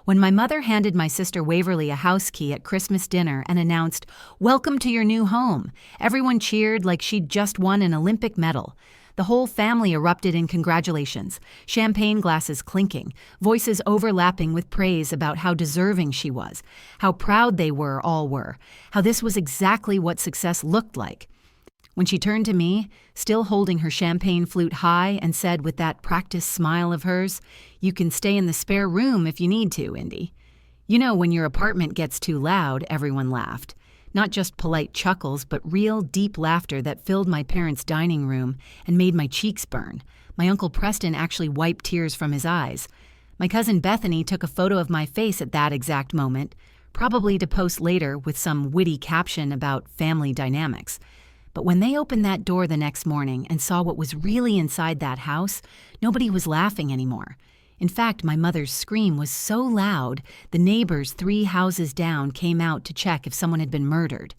When my mother handed my sister Waverly a house key at Christmas dinner and announced, "Welcome to your new home," everyone cheered like she'd just won an Olympic medal. The whole family erupted in congratulations, champagne glasses clinking, voices overlapping with praise about how deserving she was, how proud they all were, how this was exactly what success looked like. When she turned to me, still holding her champagne flute high, and said with that practiced smile of hers, "You can stay in the spare room if you need to, Indy." You know, when your apartment gets too loud, everyone laughed. Not just polite chuckles, but real, deep laughter that filled my parents' dining room and made my cheeks burn. My Uncle Preston actually wiped tears from his eyes. My cousin Bethany took a photo of my face at that exact moment, probably to post later with some witty caption about family dynamics. But when they opened that door the next morning and saw what was really inside that house, nobody was laughing anymore. In fact, my mother's scream was so loud, the neighbors 3 houses down came out to check if someone had been murdered.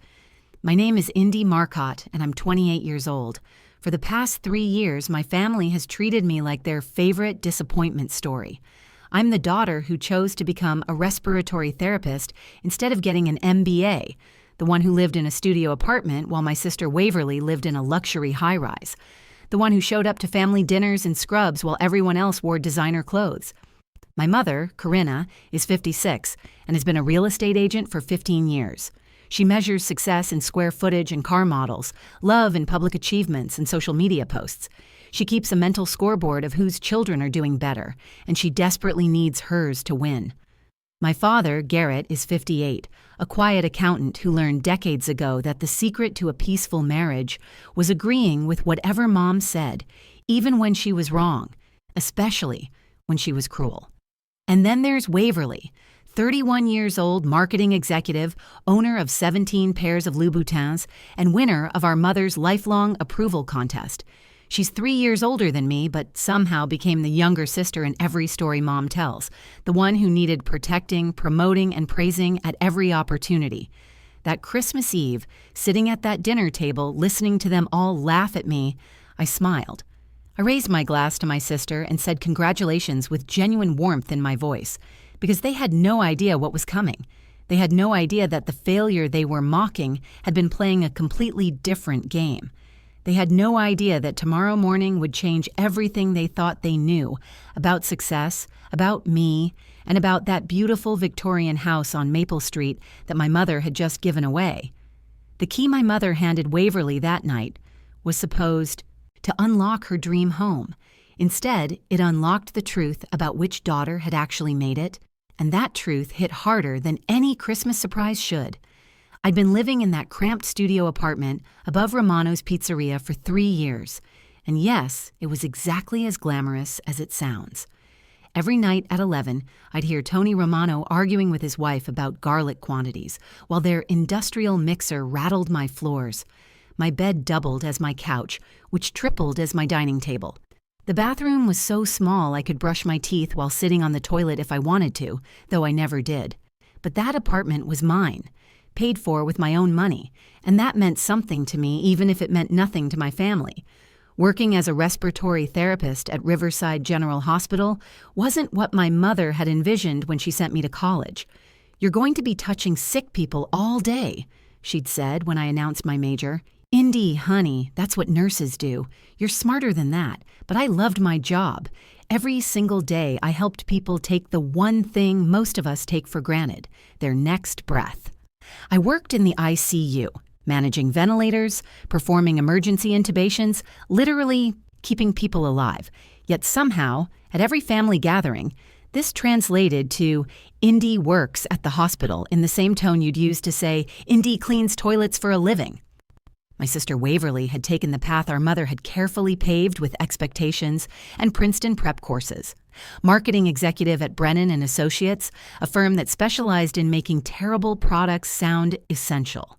My name is Indy Marcotte, and I'm 28 years old. For the past 3 years, my family has treated me like their favorite disappointment story. I'm the daughter who chose to become a respiratory therapist instead of getting an MBA, the one who lived in a studio apartment while my sister Waverly lived in a luxury high-rise, the one who showed up to family dinners in scrubs while everyone else wore designer clothes. My mother, Corinna, is 56 and has been a real estate agent for 15 years. She measures success in square footage and car models, love in public achievements and social media posts. She keeps a mental scoreboard of whose children are doing better, and she desperately needs hers to win. My father, Garrett, is 58, a quiet accountant who learned decades ago that the secret to a peaceful marriage was agreeing with whatever Mom said, even when she was wrong, especially when she was cruel. And then there's Waverly, 31 years old marketing executive, owner of 17 pairs of Louboutins, and winner of our mother's lifelong approval contest. She's 3 years older than me, but somehow became the younger sister in every story Mom tells, the one who needed protecting, promoting, and praising at every opportunity. That Christmas Eve, sitting at that dinner table, listening to them all laugh at me, I smiled. I raised my glass to my sister and said congratulations with genuine warmth in my voice, because they had no idea what was coming. They had no idea that the failure they were mocking had been playing a completely different game. They had no idea that tomorrow morning would change everything they thought they knew about success, about me, and about that beautiful Victorian house on Maple Street that my mother had just given away. The key my mother handed Waverly that night was supposed to unlock her dream home. Instead, it unlocked the truth about which daughter had actually made it, and that truth hit harder than any Christmas surprise should. I'd been living in that cramped studio apartment above Romano's Pizzeria for 3 years, and yes, it was exactly as glamorous as it sounds. Every night at 11, I'd hear Tony Romano arguing with his wife about garlic quantities, while their industrial mixer rattled my floors. My bed doubled as my couch, which tripled as my dining table. The bathroom was so small I could brush my teeth while sitting on the toilet if I wanted to, though I never did. But that apartment was mine, paid for with my own money, and that meant something to me even if it meant nothing to my family. Working as a respiratory therapist at Riverside General Hospital wasn't what my mother had envisioned when she sent me to college. "You're going to be touching sick people all day," she'd said when I announced my major. "Indy, honey, that's what nurses do. You're smarter than that, but I loved my job. Every single day I helped people take the one thing most of us take for granted, their next breath." I worked in the ICU, managing ventilators, performing emergency intubations, literally keeping people alive. Yet somehow, at every family gathering, this translated to "Indy works at the hospital" in the same tone you'd use to say, "Indy cleans toilets for a living." My sister Waverly had taken the path our mother had carefully paved with expectations and Princeton prep courses. Marketing executive at Brennan and Associates, a firm that specialized in making terrible products sound essential.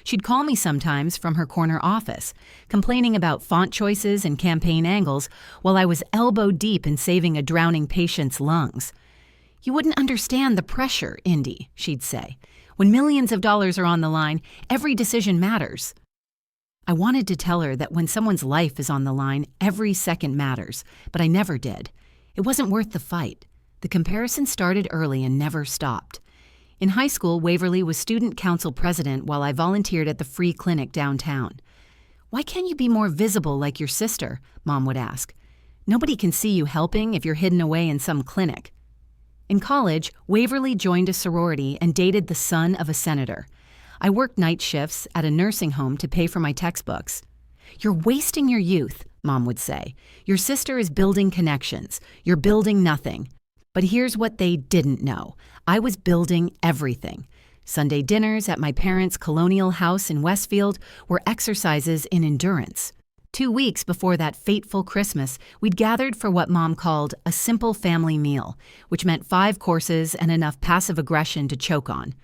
She'd call me sometimes from her corner office, complaining about font choices and campaign angles while I was elbow deep in saving a drowning patient's lungs. "You wouldn't understand the pressure, Indy," she'd say. "When millions of dollars are on the line, every decision matters." I wanted to tell her that when someone's life is on the line, every second matters, but I never did. It wasn't worth the fight. The comparison started early and never stopped. In high school, Waverly was student council president while I volunteered at the free clinic downtown. "Why can't you be more visible like your sister?" Mom would ask. "Nobody can see you helping if you're hidden away in some clinic." In college, Waverly joined a sorority and dated the son of a senator. I worked night shifts at a nursing home to pay for my textbooks. "You're wasting your youth," Mom would say. "Your sister is building connections. You're building nothing." But here's what they didn't know. I was building everything. Sunday dinners at my parents' colonial house in Westfield were exercises in endurance. 2 weeks before that fateful Christmas, we'd gathered for what Mom called a simple family meal, which meant 5 courses and enough passive aggression to choke on.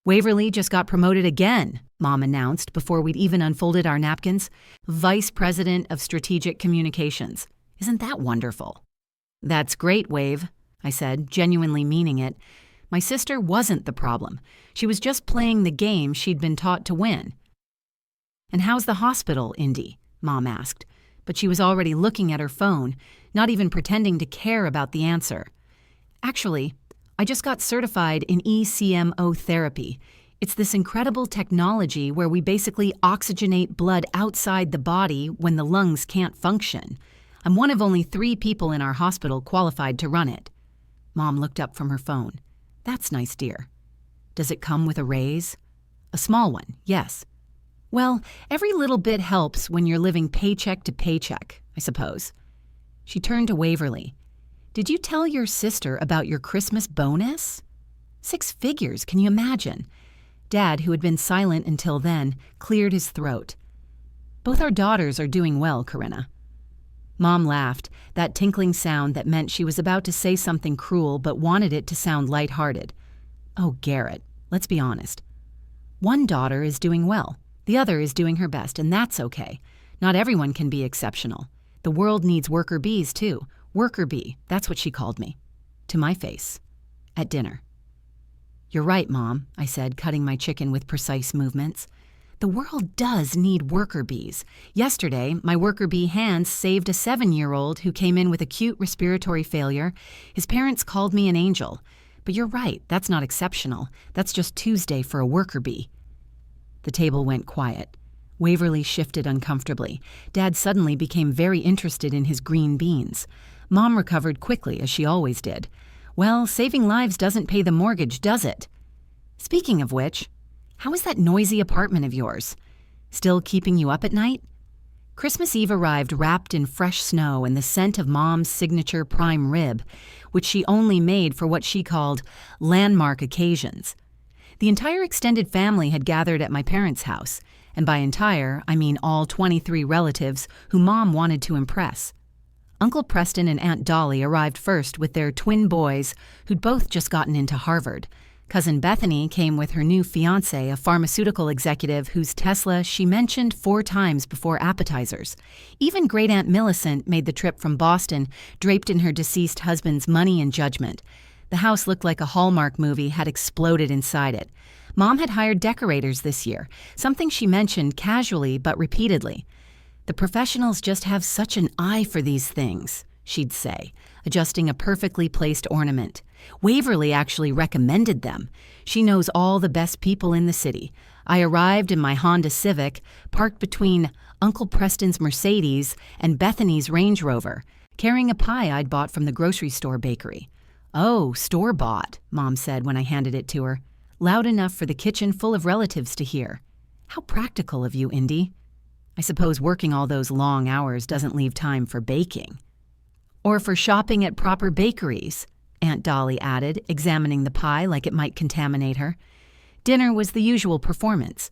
"Waverly just got promoted again," Mom announced before we'd even unfolded our napkins. "Vice President of Strategic Communications. Isn't that wonderful?" "That's great, Wave," I said, genuinely meaning it. My sister wasn't the problem. She was just playing the game she'd been taught to win. "And how's the hospital, Indy?" Mom asked, but she was already looking at her phone, not even pretending to care about the answer. "Actually, I just got certified in ECMO therapy. It's this incredible technology where we basically oxygenate blood outside the body when the lungs can't function. I'm one of only 3 people in our hospital qualified to run it." Mom looked up from her phone. "That's nice, dear. Does it come with a raise?" "A small one, yes." "Well, every little bit helps when you're living paycheck to paycheck, I suppose." She turned to Waverly. "Did you tell your sister about your Christmas bonus?" 6 figures, can you imagine? Dad, who had been silent until then, cleared his throat. "Both our daughters are doing well, Corinna." Mom laughed, that tinkling sound that meant she was about to say something cruel but wanted it to sound lighthearted. "Oh, Garrett, let's be honest. One daughter is doing well. The other is doing her best, and that's okay. Not everyone can be exceptional. The world needs worker bees, too. Worker bee, that's what she called me. To my face. At dinner." "You're right, Mom," I said, cutting my chicken with precise movements. "The world does need worker bees. Yesterday, my worker bee Hans saved a 7-year-old who came in with acute respiratory failure. His parents called me an angel. But you're right, that's not exceptional. That's just Tuesday for a worker bee." The table went quiet. Waverly shifted uncomfortably. Dad suddenly became very interested in his green beans. Mom recovered quickly, as she always did. "Well, saving lives doesn't pay the mortgage, does it? Speaking of which, how is that noisy apartment of yours? Still keeping you up at night?" Christmas Eve arrived wrapped in fresh snow and the scent of Mom's signature prime rib, which she only made for what she called landmark occasions. The entire extended family had gathered at my parents' house, and by entire, I mean all 23 relatives who Mom wanted to impress. Uncle Preston and Aunt Dolly arrived first with their twin boys, who'd both just gotten into Harvard. Cousin Bethany came with her new fiancé, a pharmaceutical executive whose Tesla she mentioned 4 times before appetizers. Even Great Aunt Millicent made the trip from Boston, draped in her deceased husband's money and judgment. The house looked like a Hallmark movie had exploded inside it. Mom had hired decorators this year, something she mentioned casually but repeatedly. "The professionals just have such an eye for these things," she'd say, adjusting a perfectly placed ornament. "Waverly actually recommended them. She knows all the best people in the city. I arrived in my Honda Civic, parked between Uncle Preston's Mercedes and Bethany's Range Rover, carrying a pie I'd bought from the grocery store bakery." "Oh, store-bought," Mom said when I handed it to her, loud enough for the kitchen full of relatives to hear. "How practical of you, Indy. I suppose working all those long hours doesn't leave time for baking." "Or for shopping at proper bakeries," Aunt Dolly added, examining the pie like it might contaminate her. Dinner was the usual performance.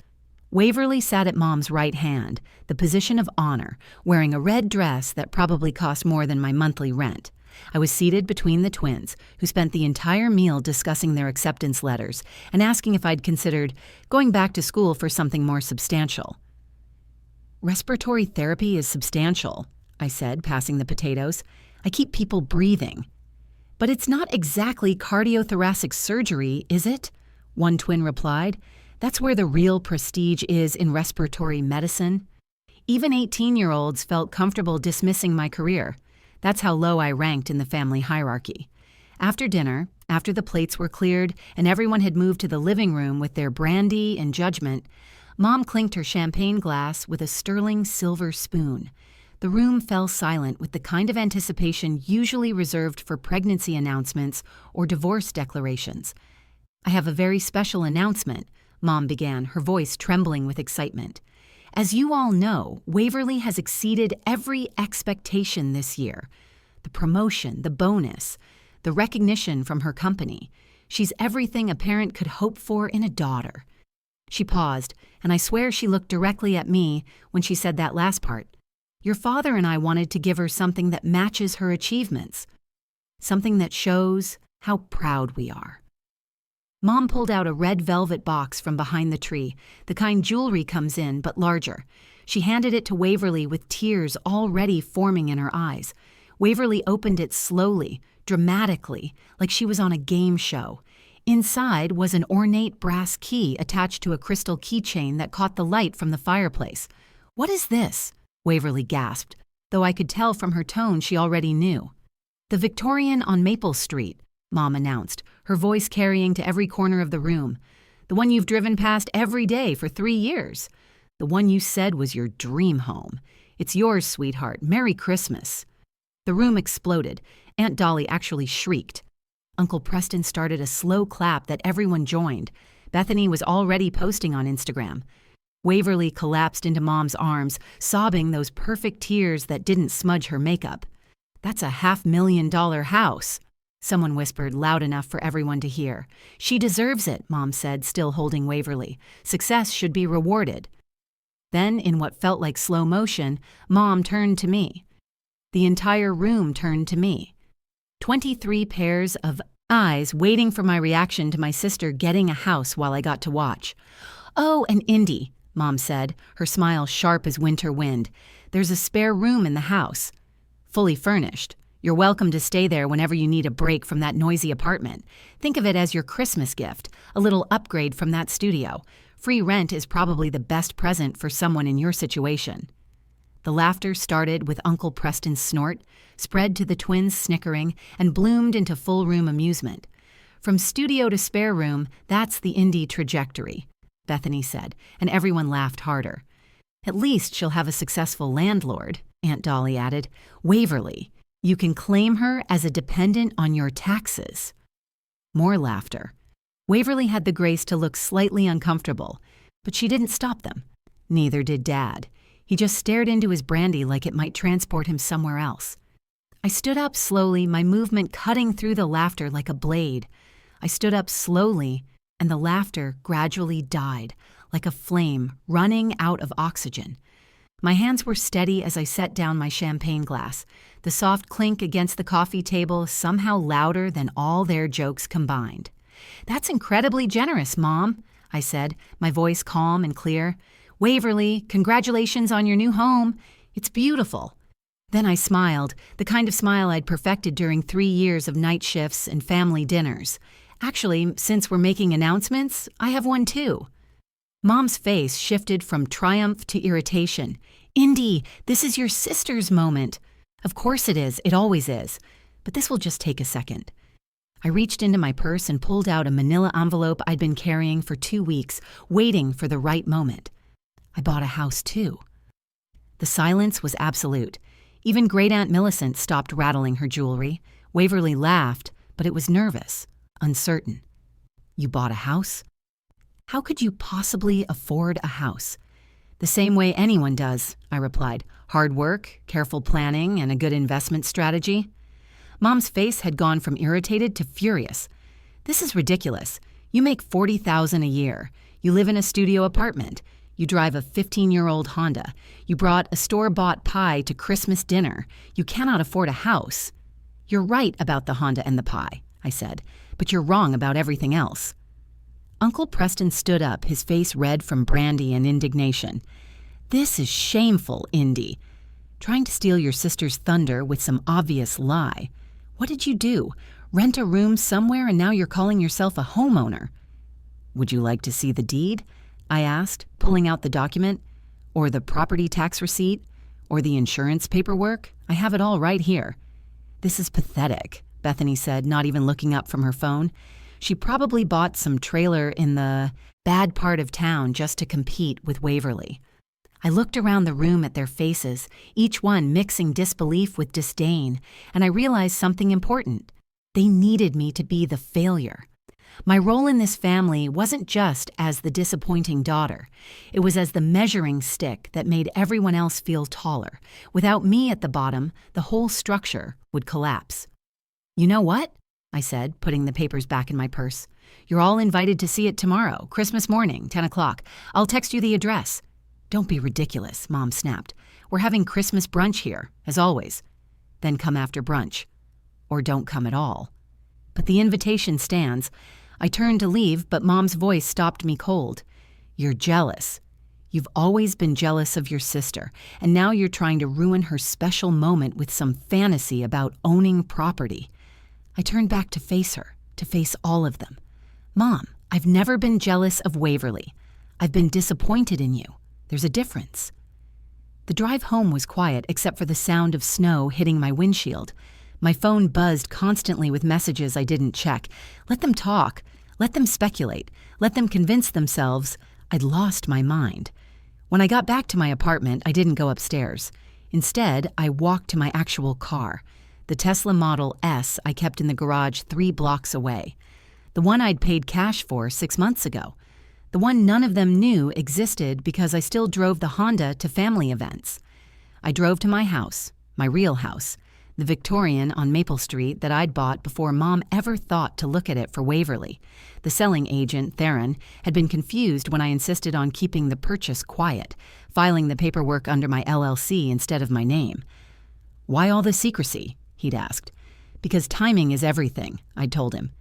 Waverly sat at Mom's right hand, the position of honor, wearing a red dress that probably cost more than my monthly rent. I was seated between the twins, who spent the entire meal discussing their acceptance letters and asking if I'd considered going back to school for something more substantial. "Respiratory therapy is substantial," I said, passing the potatoes. "I keep people breathing." "But it's not exactly cardiothoracic surgery, is it?" one twin replied. "That's where the real prestige is in respiratory medicine." Even 18-year-olds felt comfortable dismissing my career. That's how low I ranked in the family hierarchy. After dinner, after the plates were cleared and everyone had moved to the living room with their brandy and judgment, Mom clinked her champagne glass with a sterling silver spoon. The room fell silent with the kind of anticipation usually reserved for pregnancy announcements or divorce declarations. "I have a very special announcement," Mom began, her voice trembling with excitement. "As you all know, Waverly has exceeded every expectation this year. The promotion, the bonus, the recognition from her company. She's everything a parent could hope for in a daughter." She paused, and I swear she looked directly at me when she said that last part. "Your father and I wanted to give her something that matches her achievements. Something that shows how proud we are." Mom pulled out a red velvet box from behind the tree, the kind jewelry comes in, but larger. She handed it to Waverly with tears already forming in her eyes. Waverly opened it slowly, dramatically, like she was on a game show. Inside was an ornate brass key attached to a crystal keychain that caught the light from the fireplace. "What is this?" Waverly gasped, though I could tell from her tone she already knew. "The Victorian on Maple Street," Mom announced, her voice carrying to every corner of the room. "The one you've driven past every day for 3 years. The one you said was your dream home. It's yours, sweetheart. Merry Christmas." The room exploded. Aunt Dolly actually shrieked. Uncle Preston started a slow clap that everyone joined. Bethany was already posting on Instagram. Waverly collapsed into Mom's arms, sobbing those perfect tears that didn't smudge her makeup. "That's a $500,000 house," someone whispered loud enough for everyone to hear. "She deserves it," Mom said, still holding Waverly. "Success should be rewarded." Then, in what felt like slow motion, Mom turned to me. The entire room turned to me. 23 pairs of eyes waiting for my reaction to my sister getting a house while I got to watch. "Oh, and Indy," Mom said, her smile sharp as winter wind. "There's a spare room in the house. Fully furnished. You're welcome to stay there whenever you need a break from that noisy apartment. Think of it as your Christmas gift, a little upgrade from that studio. Free rent is probably the best present for someone in your situation." The laughter started with Uncle Preston's snort, spread to the twins' snickering, and bloomed into full-room amusement. "From studio to spare room, that's the Indy trajectory," Bethany said, and everyone laughed harder. "At least she'll have a successful landlord," Aunt Dolly added. "Waverly, you can claim her as a dependent on your taxes." More laughter. Waverly had the grace to look slightly uncomfortable, but she didn't stop them. Neither did Dad. He just stared into his brandy like it might transport him somewhere else. I stood up slowly, my movement cutting through the laughter like a blade. I stood up slowly, and the laughter gradually died, like a flame running out of oxygen. My hands were steady as I set down my champagne glass, the soft clink against the coffee table somehow louder than all their jokes combined. "That's incredibly generous, Mom," I said, my voice calm and clear. "Waverly, congratulations on your new home. It's beautiful." Then I smiled, the kind of smile I'd perfected during 3 years of night shifts and family dinners. "Actually, since we're making announcements, I have one too." Mom's face shifted from triumph to irritation. "Indy, this is your sister's moment." "Of course it is, it always is. But this will just take a second." I reached into my purse and pulled out a manila envelope I'd been carrying for 2 weeks, waiting for the right moment. I bought a house too. The silence was absolute. Even Great Aunt Millicent stopped rattling her jewelry. Waverly laughed, but it was nervous, uncertain. "You bought a house?" "How could you possibly afford a house?" "The same way anyone does," I replied. "Hard work, careful planning, and a good investment strategy." Mom's face had gone from irritated to furious. "This is ridiculous. You make $40,000 a year. You live in a studio apartment. You drive a 15-year-old Honda. You brought a store-bought pie to Christmas dinner. You cannot afford a house." "You're right about the Honda and the pie," I said, "but you're wrong about everything else." Uncle Preston stood up, his face red from brandy and indignation. "This is shameful, Indy. Trying to steal your sister's thunder with some obvious lie. What did you do? Rent a room somewhere and now you're calling yourself a homeowner." "Would you like to see the deed?" I asked, pulling out the document. "Or the property tax receipt? Or the insurance paperwork? I have it all right here." "This is pathetic," Bethany said, not even looking up from her phone. She probably bought some trailer in the bad part of town just to compete with Waverly. I looked around the room at their faces, each one mixing disbelief with disdain, and I realized something important. They needed me to be the failure. My role in this family wasn't just as the disappointing daughter. It was as the measuring stick that made everyone else feel taller. Without me at the bottom, the whole structure would collapse. "You know what?" I said, putting the papers back in my purse. "You're all invited to see it tomorrow, Christmas morning, 10 o'clock. I'll text you the address." "Don't be ridiculous," Mom snapped. "We're having Christmas brunch here, as always. Then come after brunch. Or don't come at all." But the invitation stands. I turned to leave, but Mom's voice stopped me cold. "You're jealous. You've always been jealous of your sister, and now you're trying to ruin her special moment with some fantasy about owning property." I turned back to face her, to face all of them. "Mom, I've never been jealous of Waverly. I've been disappointed in you. There's a difference." The drive home was quiet except for the sound of snow hitting my windshield. My phone buzzed constantly with messages I didn't check. Let them talk. Let them speculate. Let them convince themselves I'd lost my mind. When I got back to my apartment, I didn't go upstairs. Instead, I walked to my actual car, the Tesla Model S I kept in the garage 3 blocks away. The one I'd paid cash for 6 months ago. The one none of them knew existed because I still drove the Honda to family events. I drove to my house, my real house, the Victorian on Maple Street that I'd bought before Mom ever thought to look at it for Waverly. The selling agent, Theron, had been confused when I insisted on keeping the purchase quiet, filing the paperwork under my LLC instead of my name. "Why all the secrecy?" he'd asked. "Because timing is everything," I'd told him.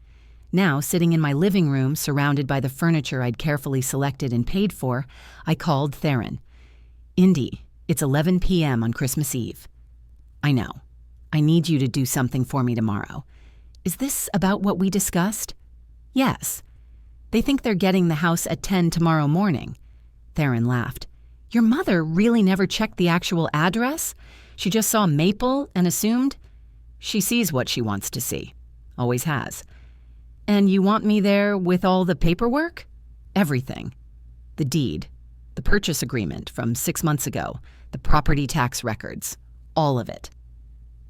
Now, sitting in my living room, surrounded by the furniture I'd carefully selected and paid for, I called Theron. "Indy, it's 11 p.m. on Christmas Eve. I know. I need you to do something for me tomorrow. Is this about what we discussed?" "Yes." "They think they're getting the house at 10 tomorrow morning." Theron laughed. "Your mother really never checked the actual address? She just saw Maple and assumed?" "She sees what she wants to see. Always has." "And you want me there with all the paperwork?" "Everything. The deed, the purchase agreement from 6 months ago, the property tax records, all of it."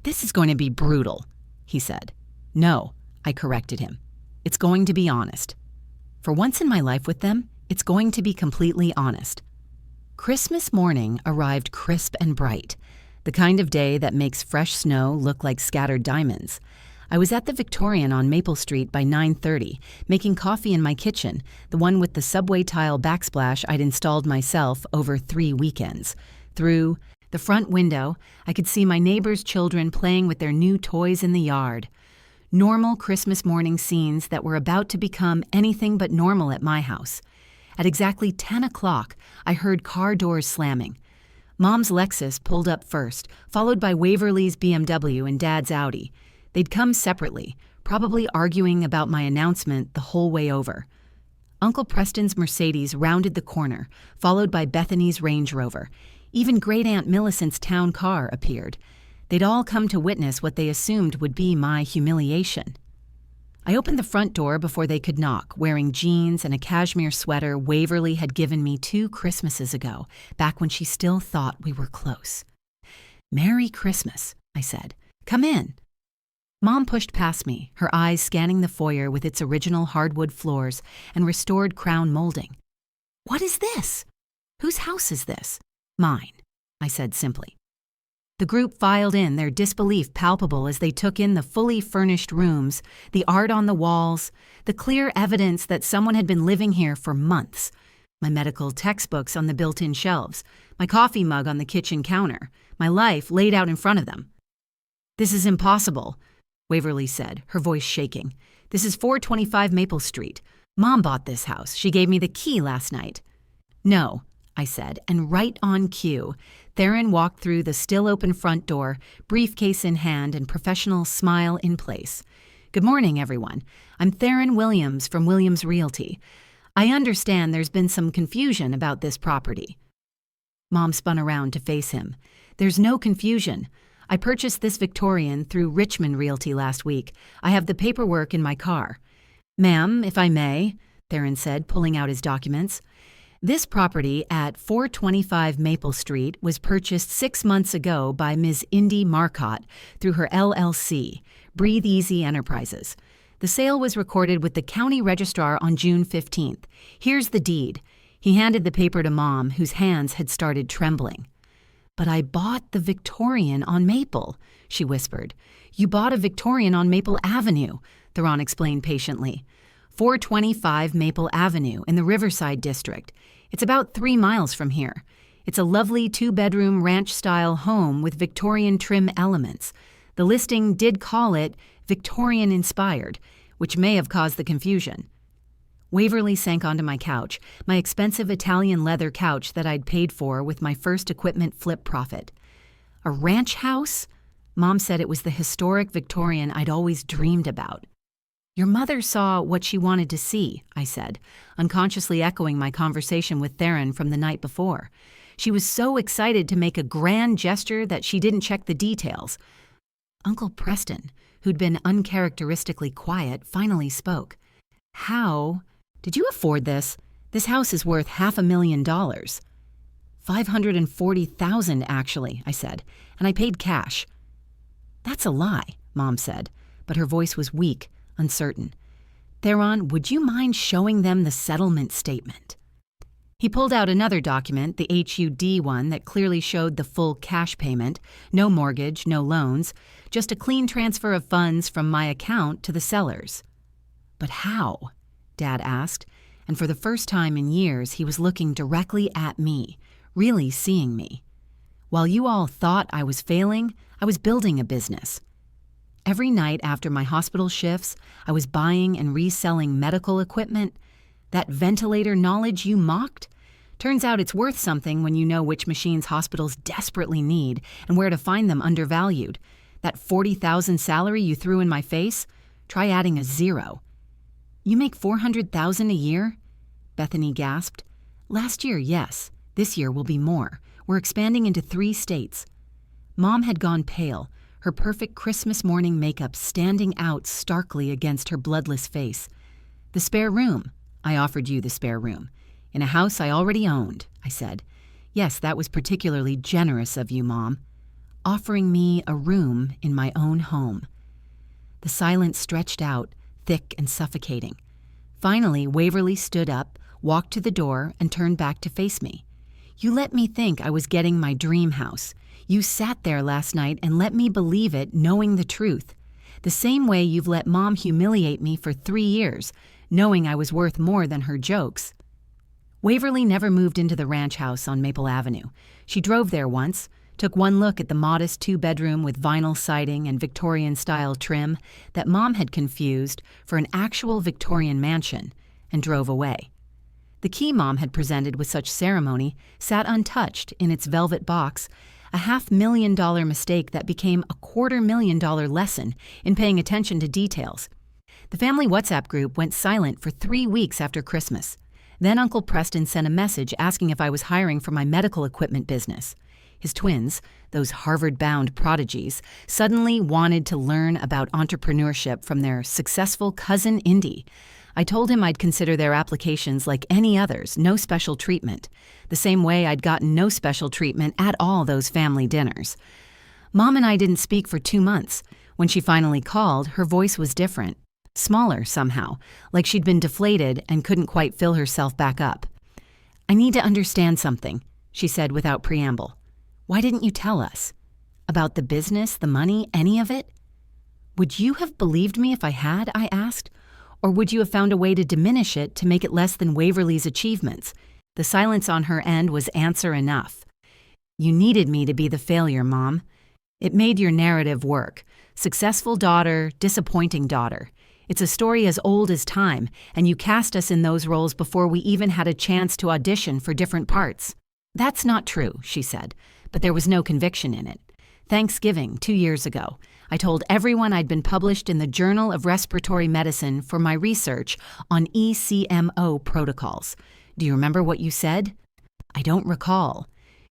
"This is going to be brutal," he said. "No," I corrected him. "It's going to be honest. For once in my life with them, it's going to be completely honest." Christmas morning arrived crisp and bright, the kind of day that makes fresh snow look like scattered diamonds. I was at the Victorian on Maple Street by 9:30, making coffee in my kitchen, the one with the subway tile backsplash I'd installed myself over 3 weekends. Through the front window, I could see my neighbors' children playing with their new toys in the yard. Normal Christmas morning scenes that were about to become anything but normal at my house. At exactly 10 o'clock, I heard car doors slamming. Mom's Lexus pulled up first, followed by Waverly's BMW and Dad's Audi. They'd come separately, probably arguing about my announcement the whole way over. Uncle Preston's Mercedes rounded the corner, followed by Bethany's Range Rover. Even Great Aunt Millicent's town car appeared. They'd all come to witness what they assumed would be my humiliation. I opened the front door before they could knock, wearing jeans and a cashmere sweater Waverly had given me 2 Christmases ago, back when she still thought we were close. "Merry Christmas," I said. "Come in." Mom pushed past me, her eyes scanning the foyer with its original hardwood floors and restored crown molding. "What is this? Whose house is this?" "Mine," I said simply. The group filed in, their disbelief palpable as they took in the fully furnished rooms, the art on the walls, the clear evidence that someone had been living here for months. My medical textbooks on the built-in shelves, my coffee mug on the kitchen counter, my life laid out in front of them. "This is impossible," Waverly said, her voice shaking. "This is 425 Maple Street. Mom bought this house. She gave me the key last night." "No," I said, and right on cue, Theron walked through the still-open front door, briefcase in hand and professional smile in place. "Good morning, everyone. I'm Theron Williams from Williams Realty. I understand there's been some confusion about this property." Mom spun around to face him. "There's no confusion. I purchased this Victorian through Richmond Realty last week. I have the paperwork in my car. Ma'am, if I may, Theron said, pulling out his documents. This property at 425 Maple Street was purchased 6 months ago by Ms. Indy Marcotte through her LLC, Breathe Easy Enterprises. The sale was recorded with the county registrar on June 15th. Here's the deed. He handed the paper to Mom, whose hands had started trembling. But I bought the Victorian on Maple, she whispered. You bought a Victorian on Maple Avenue, Theron explained patiently. 425 Maple Avenue in the Riverside District. It's about 3 miles from here. It's a lovely 2-bedroom ranch-style home with Victorian trim elements. The listing did call it Victorian-inspired, which may have caused the confusion. Waverly sank onto my couch, my expensive Italian leather couch that I'd paid for with my first equipment flip profit. A ranch house? Mom said it was the historic Victorian I'd always dreamed about. Your mother saw what she wanted to see, I said, unconsciously echoing my conversation with Theron from the night before. She was so excited to make a grand gesture that she didn't check the details. Uncle Preston, who'd been uncharacteristically quiet, finally spoke. How did you afford this? This house is worth $500,000. $540,000, actually, I said, and I paid cash. That's a lie, Mom said, but her voice was weak, uncertain. Theron, would you mind showing them the settlement statement? He pulled out another document, the HUD one that clearly showed the full cash payment, no mortgage, no loans, just a clean transfer of funds from my account to the sellers. But how? Dad asked, and for the first time in years he was looking directly at me, really seeing me. While you all thought I was failing, I was building a business. Every night after my hospital shifts, I was buying and reselling medical equipment. That ventilator knowledge you mocked? Turns out it's worth something when you know which machines hospitals desperately need and where to find them undervalued. That $40,000 salary you threw in my face? Try adding a 0. You make $400,000 a year? Bethany gasped. Last year, yes. This year will be more. We're expanding into 3 states. Mom had gone pale, her perfect Christmas morning makeup standing out starkly against her bloodless face. The spare room. I offered you the spare room. In a house I already owned, I said. Yes, that was particularly generous of you, Mom. Offering me a room in my own home. The silence stretched out, thick and suffocating. Finally, Waverly stood up, walked to the door, and turned back to face me. You let me think I was getting my dream house. You sat there last night and let me believe it, knowing the truth. The same way you've let Mom humiliate me for 3 years, knowing I was worth more than her jokes. Waverly never moved into the ranch house on Maple Avenue. She drove there once, took one look at the modest 2-bedroom with vinyl siding and Victorian-style trim that Mom had confused for an actual Victorian mansion, and drove away. The key Mom had presented with such ceremony sat untouched in its velvet box, a $500,000 mistake that became a $250,000 lesson in paying attention to details. The family WhatsApp group went silent for 3 weeks after Christmas. Then Uncle Preston sent a message asking if I was hiring for my medical equipment business. His twins, those Harvard-bound prodigies, suddenly wanted to learn about entrepreneurship from their successful cousin Indy. I told him I'd consider their applications like any others, no special treatment, the same way I'd gotten no special treatment at all those family dinners. Mom and I didn't speak for 2 months. When she finally called, her voice was different, smaller somehow, like she'd been deflated and couldn't quite fill herself back up. I need to understand something, she said without preamble. Why didn't you tell us? About the business, the money, any of it? Would you have believed me if I had, I asked? Or would you have found a way to diminish it to make it less than Waverly's achievements? The silence on her end was answer enough. You needed me to be the failure, Mom. It made your narrative work. Successful daughter, disappointing daughter. It's a story as old as time, and you cast us in those roles before we even had a chance to audition for different parts. That's not true, she said, but there was no conviction in it. Thanksgiving, 2 years ago, I told everyone I'd been published in the Journal of Respiratory Medicine for my research on ECMO protocols. Do you remember what you said? I don't recall.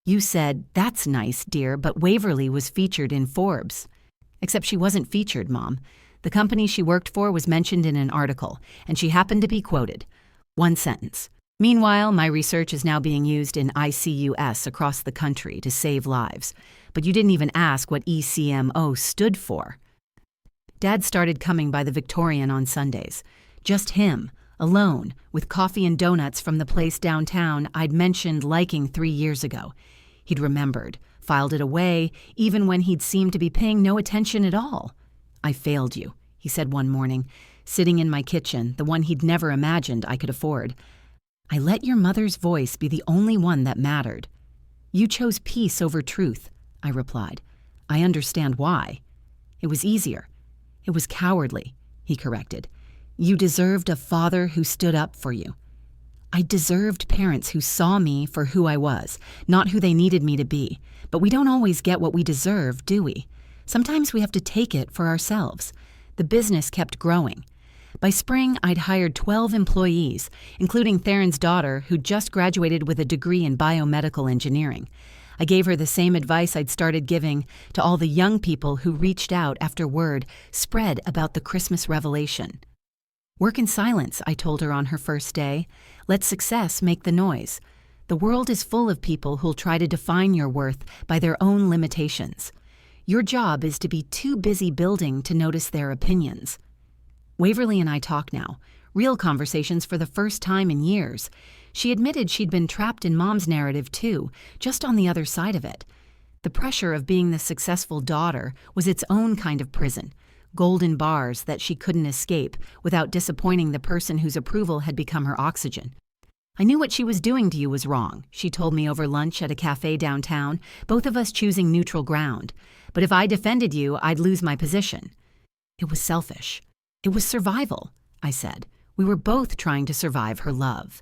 You said, "That's nice, dear, but Waverly was featured in Forbes." Except she wasn't featured, Mom. The company she worked for was mentioned in an article, and she happened to be quoted. One sentence. Meanwhile, my research is now being used in ICUS across the country to save lives. But you didn't even ask what ECMO stood for. Dad started coming by the Victorian on Sundays. Just him, alone, with coffee and donuts from the place downtown I'd mentioned liking 3 years ago. He'd remembered, filed it away, even when he'd seemed to be paying no attention at all. "I failed you," he said one morning, sitting in my kitchen, the one he'd never imagined I could afford. "I let your mother's voice be the only one that mattered." "You chose peace over truth," I replied. "I understand why." "It was easier." "It was cowardly," he corrected. "You deserved a father who stood up for you." I deserved parents who saw me for who I was, not who they needed me to be. But we don't always get what we deserve, do we? Sometimes we have to take it for ourselves. The business kept growing. By spring, I'd hired 12 employees, including Theron's daughter, who just graduated with a degree in biomedical engineering. I gave her the same advice I'd started giving to all the young people who reached out after word spread about the Christmas revelation. "Work in silence," I told her on her first day. "Let success make the noise." The world is full of people who'll try to define your worth by their own limitations. Your job is to be too busy building to notice their opinions. Waverly and I talk now, real conversations for the first time in years. She admitted she'd been trapped in Mom's narrative too, just on the other side of it. The pressure of being the successful daughter was its own kind of prison. Golden bars that she couldn't escape without disappointing the person whose approval had become her oxygen. "I knew what she was doing to you was wrong," she told me over lunch at a cafe downtown, both of us choosing neutral ground. "But if I defended you, I'd lose my position." "It was selfish. It was survival," I said. We were both trying to survive her love.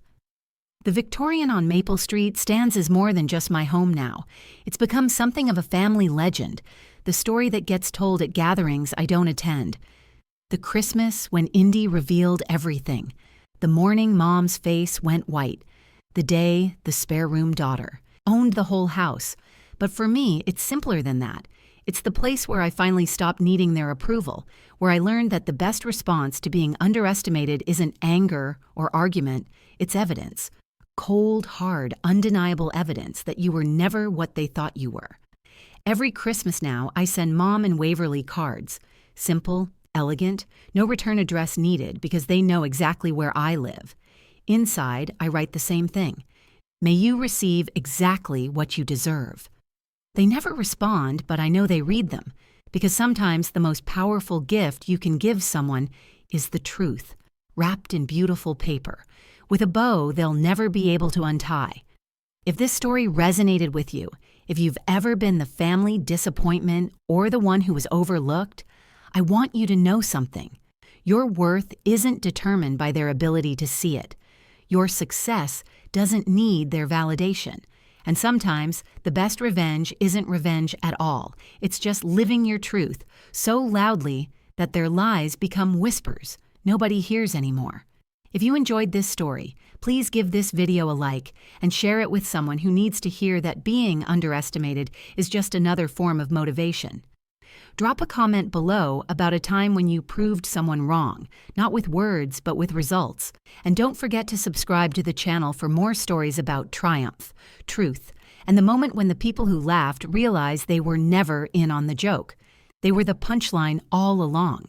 The Victorian on Maple Street stands as more than just my home now. It's become something of a family legend, the story that gets told at gatherings I don't attend. The Christmas when Indy revealed everything. The morning Mom's face went white. The day the spare room daughter owned the whole house. But for me, it's simpler than that. It's the place where I finally stopped needing their approval, where I learned that the best response to being underestimated isn't anger or argument, it's evidence. Cold, hard, undeniable evidence that you were never what they thought you were. Every Christmas now, I send Mom and Waverly cards. Simple, elegant, no return address needed because they know exactly where I live. Inside, I write the same thing. "May you receive exactly what you deserve." They never respond, but I know they read them, because sometimes the most powerful gift you can give someone is the truth, wrapped in beautiful paper, with a bow they'll never be able to untie. If this story resonated with you, if you've ever been the family disappointment or the one who was overlooked, I want you to know something. Your worth isn't determined by their ability to see it. Your success doesn't need their validation. And sometimes the best revenge isn't revenge at all. It's just living your truth so loudly that their lies become whispers nobody hears anymore. If you enjoyed this story, please give this video a like and share it with someone who needs to hear that being underestimated is just another form of motivation. Drop a comment below about a time when you proved someone wrong, not with words, but with results. And don't forget to subscribe to the channel for more stories about triumph, truth, and the moment when the people who laughed realized they were never in on the joke. They were the punchline all along.